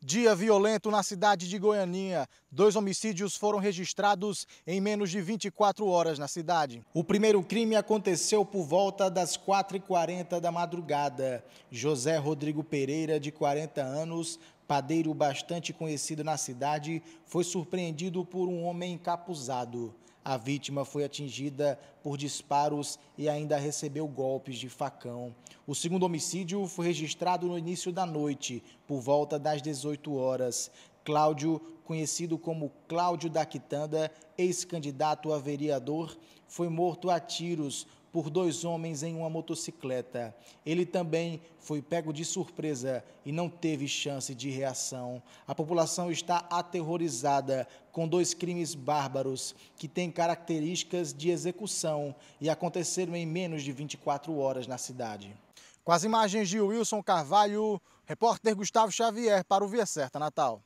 Dia violento na cidade de Goianinha. 2 homicídios foram registrados em menos de 24 horas na cidade. O primeiro crime aconteceu por volta das 4h40 da madrugada. José Rodrigo Pereira, de 40 anos, padeiro bastante conhecido na cidade, foi surpreendido por um homem encapuzado. A vítima foi atingida por disparos e ainda recebeu golpes de facão. O segundo homicídio foi registrado no início da noite, por volta das 18 horas. Cláudio, conhecido como Cláudio da Quitanda, ex-candidato a vereador, foi morto a tiros por 2 homens em uma motocicleta. Ele também foi pego de surpresa e não teve chance de reação. A população está aterrorizada com 2 crimes bárbaros que têm características de execução e aconteceram em menos de 24 horas na cidade. Com as imagens de Wilson Carvalho, repórter Gustavo Xavier para o Via Certa Natal.